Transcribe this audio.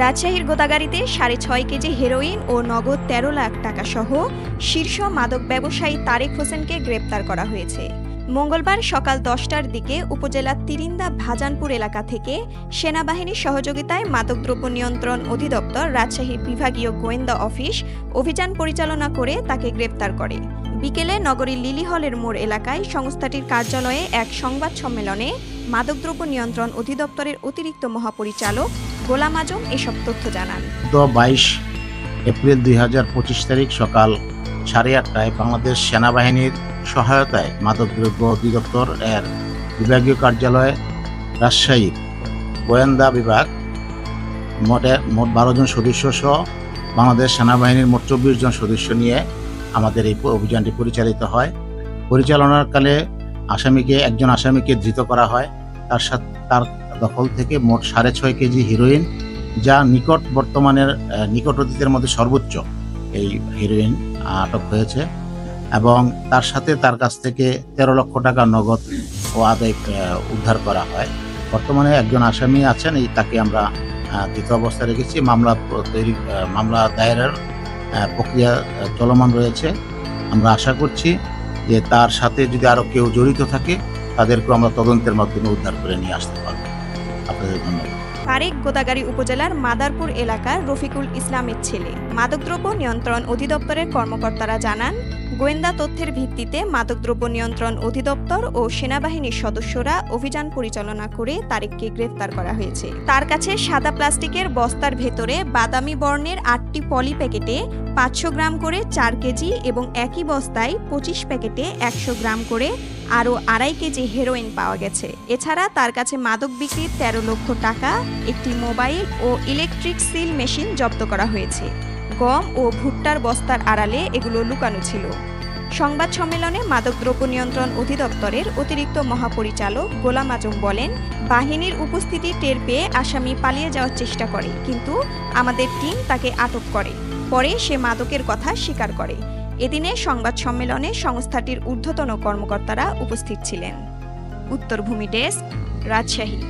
রাজশাহীর গোদাগাড়ীতে ৬.৫ KG heroin ও নগদ ১৩ লাখ টাকা সহ শীর্ষ মাদক ব্যবসায়ী তারেক হোসেনকে গ্রেপ্তার করা হয়েছে। মঙ্গলবার সকাল ১০টার দিকে উপজেলার তিরিন্দা ভাজানপুর এলাকা থেকে সেনাবাহিনীর সহযোগিতায় মাদকদ্রব্য নিয়ন্ত্রণ অধিদপ্তর রাজশাহী বিভাগীয় গোয়েন্দা অফিস অভিযান পরিচালনা করে তাকে গ্রেপ্তার করে। বিকেলে নগরীর লিলি হলের মোড় এলাকায় সংস্থাটির কার্যালয়ে এক সংবাদ সম্মেলনে মাদকদ্রব্য নিয়ন্ত্রণ অধিদপ্তরের অতিরিক্ত মহাপরিচালক গোলাম আজম এসব তথ্য জানান। ২২ এপ্রিল ২০২৫ তারিখ সকাল ৮:৩০টায় বাংলাদেশ সেনাবাহিনীর সহায়তায় মাদকদ্রব্য অধিদপ্তর এর বিভাগীয় কার্যালয়ে রাজশাহীর গোয়েন্দা বিভাগ মোট ১২ জন সদস্য সহ বাংলাদেশ সেনাবাহিনীর মোট ২৪ জন সদস্য নিয়ে আমাদের এই অভিযানটি পরিচালিত হয়। পরিচালনাকালে একজন আসামিকে ধৃত করা হয়। তার দখল থেকে মোট ৬.৫ কেজি হিরোইন, যা বর্তমানের নিকট অতীতের মধ্যে সর্বোচ্চ এই হিরোইন আটক হয়েছে এবং তার সাথে তার কাছ থেকে ১৩ লক্ষ টাকা নগদ ও আদায় উদ্ধার করা হয়। বর্তমানে একজন আসামি আছেন, তাকে আমরা ধৃত অবস্থায় রেখেছি। মামলা দায়েরের প্রক্রিয়া চলমান রয়েছে। আমরা আশা করছি যে তার সাথে যদি আরো কেউ জড়িত থাকে তাদেরকেও আমরা তদন্তের মাধ্যমে উদ্ধার করে নিয়ে আসতে পারব। আপনাদের ধন্যবাদ। তারেক গোদাগাড়ী উপজেলার মাদারপুর এলাকার রফিকুল ইসলামের ছেলে। মাদকদ্রব্য নিয়ন্ত্রণ অধিদপ্তরের কর্মকর্তারা জানান, গোয়েন্দা তথ্যের ভিত্তিতে মাদকদ্রব্য নিয়ন্ত্রণ অধিদপ্তর ও সেনাবাহিনীর সদস্যরা অভিযান পরিচালনা করে তারেককে গ্রেফতার করা হয়েছে। তার কাছে সাদা প্লাস্টিকের বস্তার ভেতরে বাদামি বর্ণের ৮টি পলি প্যাকেটে ৫০০ গ্রাম করে ৪ কেজি এবং একই বস্তায় ২৫ প্যাকেটে ১০০ গ্রাম করে আরও ২.৫ কেজি হেরোইন পাওয়া গেছে। এছাড়া তার কাছে মাদক বিক্রির ১৩ লক্ষ টাকা, একটি মোবাইল ও ইলেকট্রিক সিল মেশিন জব্দ করা হয়েছে। গম ও ভুট্টার বস্তার আড়ালে এগুলো লুকানো ছিল। সংবাদ সম্মেলনে মাদকদ্রব্য নিয়ন্ত্রণ অধিদপ্তরের অতিরিক্ত মহাপরিচালক গোলাম আজম বলেন, বাহিনীর উপস্থিতি টের পেয়ে আসামি পালিয়ে যাওয়ার চেষ্টা করে, কিন্তু আমাদের টিম তাকে আটক করে। পরে সে মাদকের কথা স্বীকার করে। এদিনে সংবাদ সম্মেলনে সংস্থাটির ঊর্ধ্বতন কর্মকর্তারা উপস্থিত ছিলেন। উত্তরভূমি ডেস্ক, রাজশাহী।